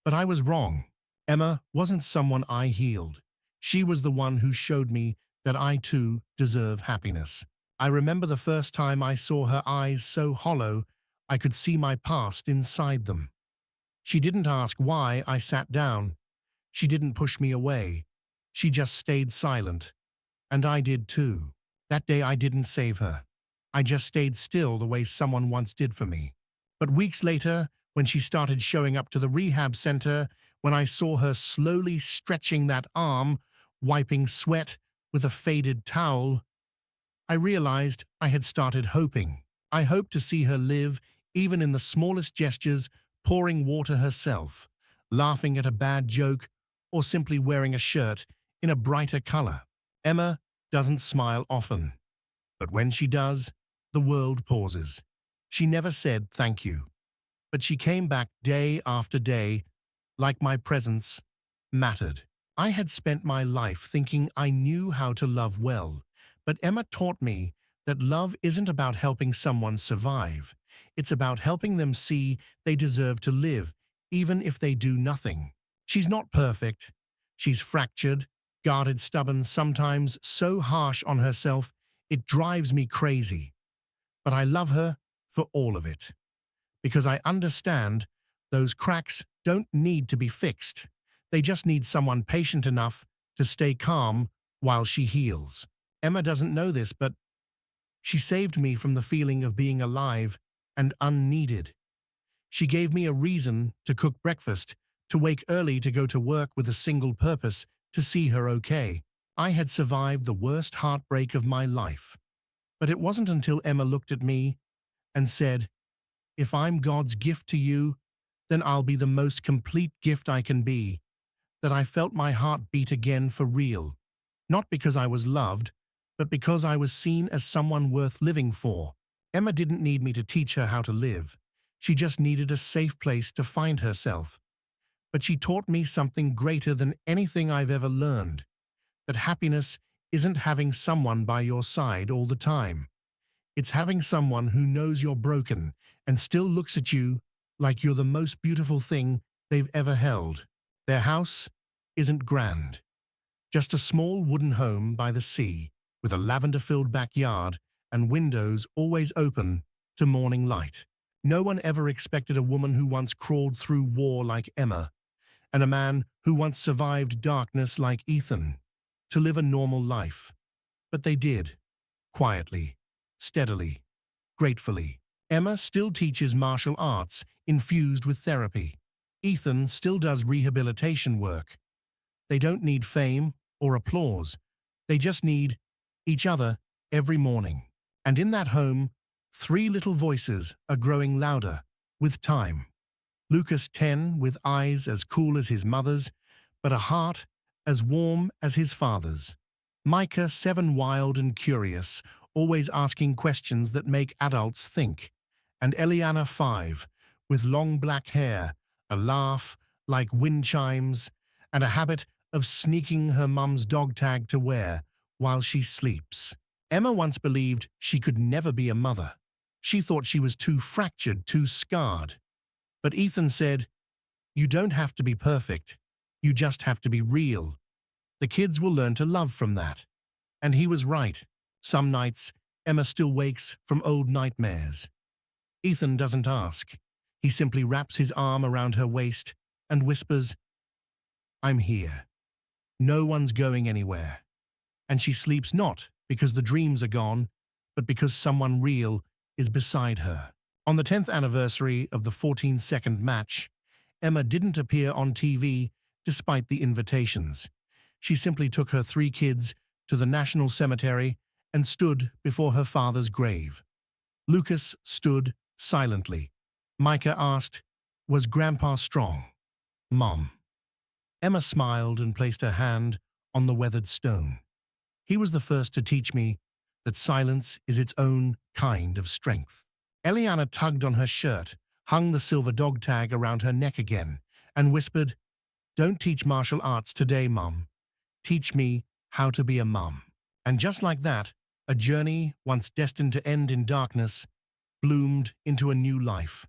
But I was wrong. Emma wasn't someone I healed. She was the one who showed me that I too deserve happiness. I remember the first time I saw her eyes so hollow I could see my past inside them. She didn't ask why I sat down. She didn't push me away. She just stayed silent. And I did too. That day I didn't save her. I just stayed still the way someone once did for me. But weeks later, when she started showing up to the rehab center, when I saw her slowly stretching that arm, wiping sweat with a faded towel, I realized I had started hoping. I hoped to see her live, even in the smallest gestures, pouring water herself, laughing at a bad joke, or simply wearing a shirt in a brighter color. Emma doesn't smile often, but when she does, the world pauses. She never said thank you, but she came back day after day, like my presence mattered. I had spent my life thinking I knew how to love well, but Emma taught me that love isn't about helping someone survive. It's about helping them see they deserve to live, even if they do nothing. She's not perfect. She's fractured, guarded, stubborn, sometimes so harsh on herself it drives me crazy. But I love her for all of it, because I understand those cracks don't need to be fixed. They just need someone patient enough to stay calm while she heals. Emma doesn't know this, but she saved me from the feeling of being alive and unneeded. She gave me a reason to cook breakfast, to wake early, to go to work with a single purpose: to see her okay. I had survived the worst heartbreak of my life. But it wasn't until Emma looked at me and said, "If I'm God's gift to you, then I'll be the most complete gift I can be," that I felt my heart beat again for real. Not because I was loved, but because I was seen as someone worth living for. Emma didn't need me to teach her how to live. She just needed a safe place to find herself. But she taught me something greater than anything I've ever learned: that happiness isn't having someone by your side all the time. It's having someone who knows you're broken and still looks at you like you're the most beautiful thing they've ever held. Their house isn't grand. Just a small wooden home by the sea, with a lavender-filled backyard and windows always open to morning light. No one ever expected a woman who once crawled through war like Emma, and a man who once survived darkness like Ethan, to live a normal life. But they did, quietly, steadily, gratefully. Emma still teaches martial arts infused with therapy. Ethan still does rehabilitation work. They don't need fame or applause. They just need each other every morning. And in that home, three little voices are growing louder with time. Lucas, 10, with eyes as cool as his mother's, but a heart as warm as his father's. Micah, 7, wild and curious, always asking questions that make adults think. And Eliana, 5, with long black hair, a laugh like wind chimes, and a habit of sneaking her mum's dog tag to wear while she sleeps. Emma once believed she could never be a mother. She thought she was too fractured, too scarred. But Ethan said, "You don't have to be perfect. You just have to be real. The kids will learn to love from that." And he was right. Some nights, Emma still wakes from old nightmares. Ethan doesn't ask. He simply wraps his arm around her waist and whispers, "I'm here. No one's going anywhere." And she sleeps not because the dreams are gone, but because someone real is beside her. On the 10th anniversary of the 14-second match, Emma didn't appear on TV despite the invitations. She simply took her 3 kids to the National Cemetery and stood before her father's grave. Lucas stood silently. Micah asked, "Was Grandpa strong?" "Mom." Emma smiled and placed her hand on the weathered stone. "He was the first to teach me that silence is its own kind of strength." Eliana tugged on her shirt, hung the silver dog tag around her neck again, and whispered, "Don't teach martial arts today, Mom. Teach me how to be a mom." And just like that, a journey once destined to end in darkness bloomed into a new life.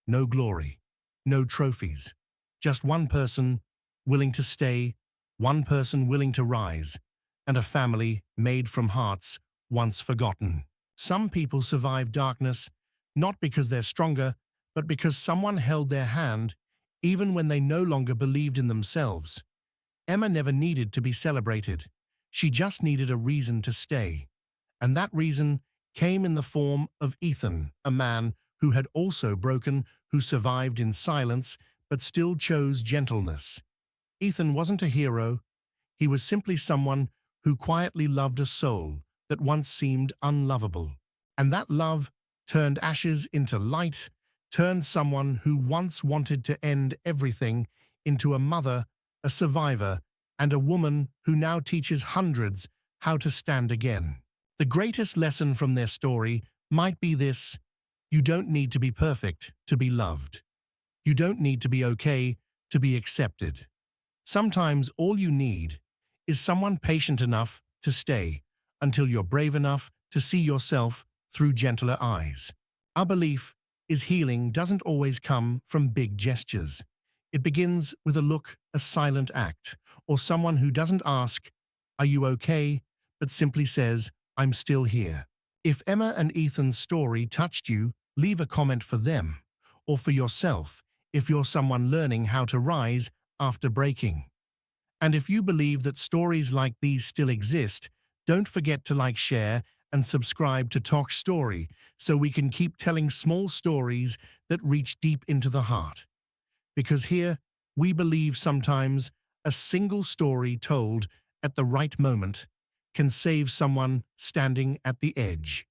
No glory, no trophies, just one person willing to stay, one person willing to rise, and a family made from hearts once forgotten. Some people survive darkness not because they're stronger, but because someone held their hand even when they no longer believed in themselves. Emma never needed to be celebrated. She just needed a reason to stay. And that reason came in the form of Ethan, a man who had also broken, who survived in silence, but still chose gentleness. Ethan wasn't a hero. He was simply someone who quietly loved a soul that once seemed unlovable. And that love turned ashes into light, turned someone who once wanted to end everything into a mother, a survivor, and a woman who now teaches hundreds how to stand again. The greatest lesson from their story might be this: you don't need to be perfect to be loved. You don't need to be okay to be accepted. Sometimes all you need is someone patient enough to stay until you're brave enough to see yourself through gentler eyes. Our belief is healing doesn't always come from big gestures. It begins with a look, a silent act, or someone who doesn't ask, "Are you okay?" but simply says, "I'm still here." If Emma and Ethan's story touched you, leave a comment for them, or for yourself, if you're someone learning how to rise after breaking. And if you believe that stories like these still exist, don't forget to like, share, and subscribe to Toch Story so we can keep telling small stories that reach deep into the heart. Because here, we believe sometimes a single story told at the right moment can save someone standing at the edge.